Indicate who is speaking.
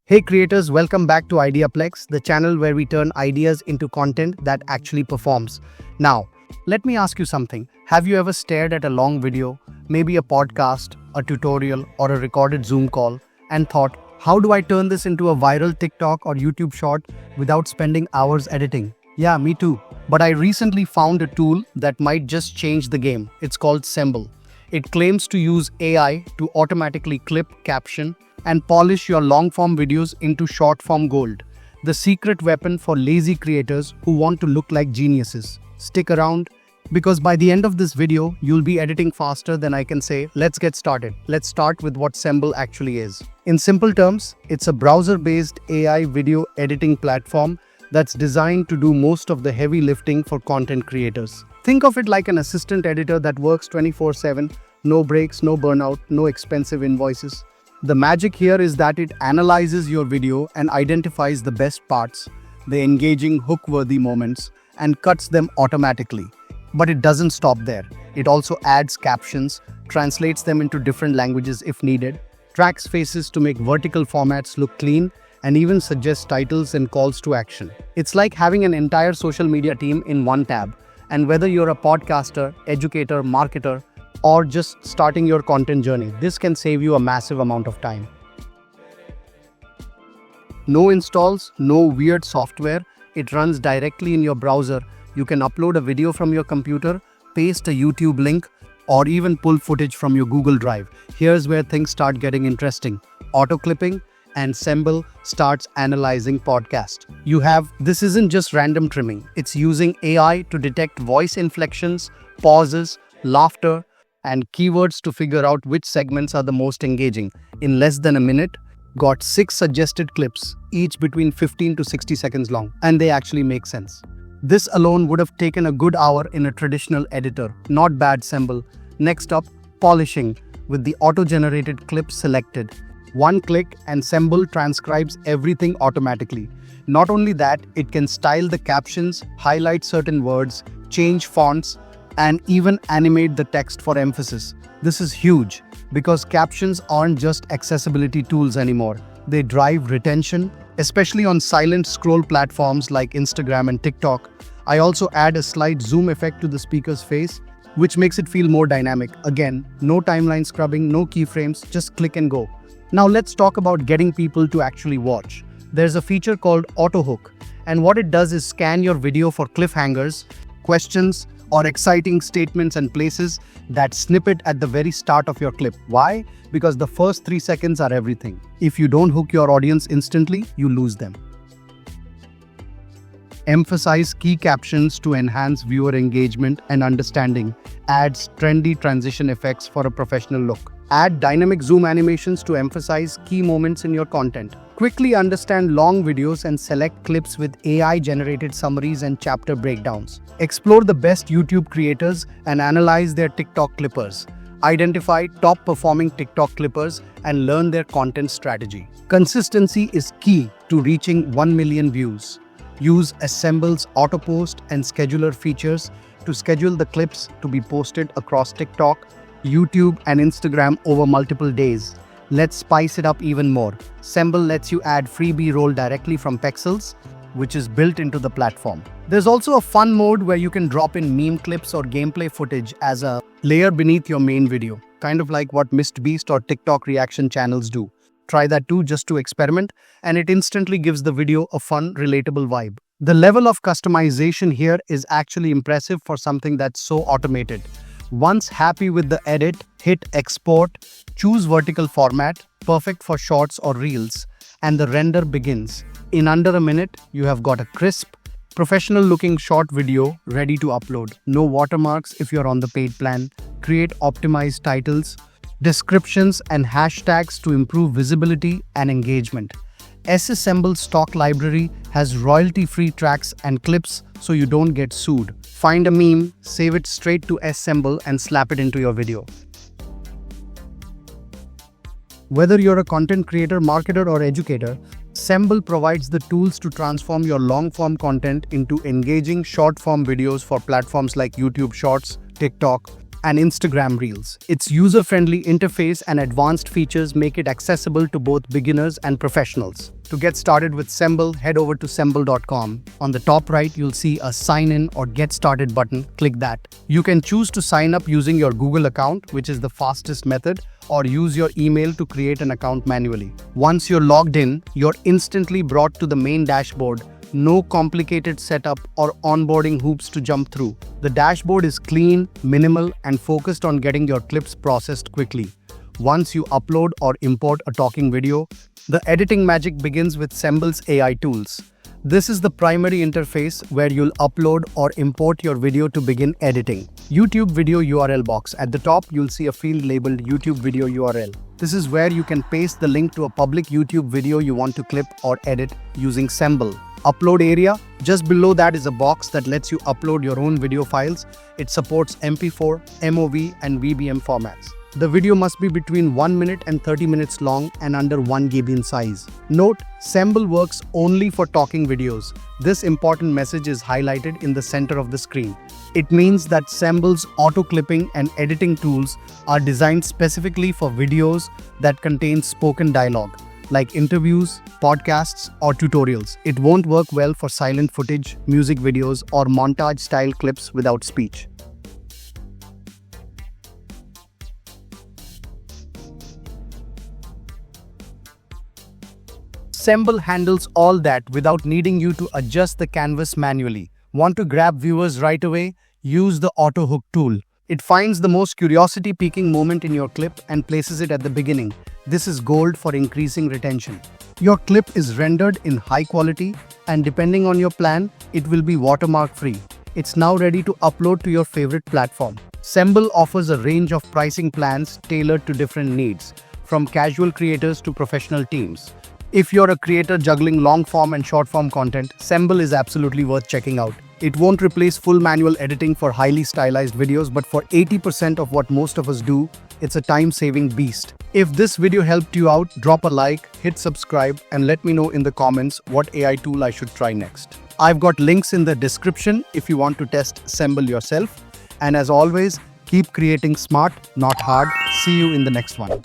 Speaker 1: Hey creators, welcome back to Ideaplex, the channel where we turn ideas into content that actually performs. Now, let me ask you something. Have you ever stared at a long video, maybe a podcast, a tutorial, or a recorded Zoom call, and thought, how do I turn this into a viral TikTok or YouTube short without spending hours editing? Yeah, me too. But I recently found a tool that might just change the game. It's called SSemble. It claims to use AI to automatically clip, caption, and polish your long-form videos into short-form gold. The secret weapon for lazy creators who want to look like geniuses. Stick around, because by the end of this video, you'll be editing faster than I can say, let's get started. Let's start with what SSemble actually is. In simple terms, it's a browser-based AI video editing platform that's designed to do most of the heavy lifting for content creators. Think of it like an assistant editor that works 24/7, no breaks, no burnout, no expensive invoices. The magic here is that it analyzes your video and identifies the best parts, the engaging hook-worthy moments, and cuts them automatically. But it doesn't stop there. It also adds captions, translates them into different languages if needed, tracks faces to make vertical formats look clean, and even suggests titles and calls to action. It's like having an entire social media team in one tab. And whether you're a podcaster, educator, marketer, or just starting your content journey, this can save you a massive amount of time. No installs, no weird software. It runs directly in your browser. You can upload a video from your computer, paste a YouTube link, or even pull footage from your Google Drive. Here's where things start getting interesting. Auto-clipping and SSemble starts analyzing podcast. This isn't just random trimming. It's using AI to detect voice inflections, pauses, laughter, and keywords to figure out which segments are the most engaging. In less than a minute, got 6 suggested clips, each between 15 to 60 seconds long, and they actually make sense. This alone would have taken a good hour in a traditional editor. Not bad, SSemble. Next up, polishing, with the auto-generated clips selected. One click and SSemble transcribes everything automatically. Not only that, it can style the captions, highlight certain words, change fonts, and even animate the text for emphasis. This is huge because captions aren't just accessibility tools anymore. They drive retention, especially on silent scroll platforms like Instagram and TikTok. I also add a slight zoom effect to the speaker's face, which makes it feel more dynamic. Again, no timeline scrubbing, no keyframes, just click and go. Now let's talk about getting people to actually watch. There's a feature called Auto Hook, and what it does is scan your video for cliffhangers, questions, or exciting statements and places that snip it at the very start of your clip. Why? Because the first 3 seconds are everything. If you don't hook your audience instantly, you lose them. Emphasize key captions to enhance viewer engagement and understanding. Adds trendy transition effects for a professional look. Add dynamic zoom animations to emphasize key moments in your content. Quickly understand long videos and select clips with AI-generated summaries and chapter breakdowns. Explore the best YouTube creators and analyze their TikTok clippers. Identify top-performing TikTok clippers and learn their content strategy. Consistency is key to reaching 1 million views. Use SSemble's auto post and scheduler features to schedule the clips to be posted across TikTok, YouTube, and Instagram over multiple days. Let's spice it up even more. SSemble lets you add free B-roll directly from Pexels, which is built into the platform. There's also a fun mode where you can drop in meme clips or gameplay footage as a layer beneath your main video, kind of like what MrBeast or TikTok reaction channels do. Try that too, just to experiment, and it instantly gives the video a fun, relatable vibe. The level of customization here is actually impressive for something that's so automated. Once happy with the edit, hit export, choose vertical format, perfect for shorts or reels, and the render begins. In under a minute, you have got a crisp, professional-looking short video ready to upload. No watermarks if you're on the paid plan. Create optimized titles, descriptions, and hashtags to improve visibility and engagement. SSemble stock library has royalty-free tracks and clips so you don't get sued. Find a meme, save it straight to SSemble, and slap it into your video. Whether you're a content creator, marketer, or educator, SSemble provides the tools to transform your long-form content into engaging short-form videos for platforms like YouTube Shorts, TikTok, and Instagram Reels. Its user-friendly interface and advanced features make it accessible to both beginners and professionals. To get started with Semble, head over to semble.com. On the top right, you'll see a sign in or get started button. Click that. You can choose to sign up using your Google account, which is the fastest method, or use your email to create an account manually. Once you're logged in, you're instantly brought to the main dashboard. No complicated setup or onboarding hoops to jump through. The dashboard is clean, minimal, and focused on getting your clips processed quickly. Once you upload or import a talking video, the editing magic begins with Semble's AI tools. This is the primary interface where you'll upload or import your video to begin editing. YouTube video URL box. At the top, you'll see a field labeled YouTube video URL. This is where you can paste the link to a public YouTube video you want to clip or edit using Semble. Upload area. Just below that is a box that lets you upload your own video files. It supports MP4, MOV, and VBM formats. The video must be between 1 minute and 30 minutes long and under 1 GB in size. Note, Semble works only for talking videos. This important message is highlighted in the center of the screen. It means that Semble's auto-clipping and editing tools are designed specifically for videos that contain spoken dialogue, like interviews, podcasts, or tutorials. It won't work well for silent footage, music videos, or montage-style clips without speech. Semble handles all that without needing you to adjust the canvas manually. Want to grab viewers right away? Use the Auto Hook tool. It finds the most curiosity-piquing moment in your clip and places it at the beginning. This is gold for increasing retention. Your clip is rendered in high quality, and depending on your plan, it will be watermark-free. It's now ready to upload to your favorite platform. Semble offers a range of pricing plans tailored to different needs, from casual creators to professional teams. If you're a creator juggling long-form and short-form content, Semble is absolutely worth checking out. It won't replace full manual editing for highly stylized videos, but for 80% of what most of us do, it's a time-saving beast. If this video helped you out, drop a like, hit subscribe, and let me know in the comments what AI tool I should try next. I've got links in the description if you want to test Semble yourself. And as always, keep creating smart, not hard. See you in the next one.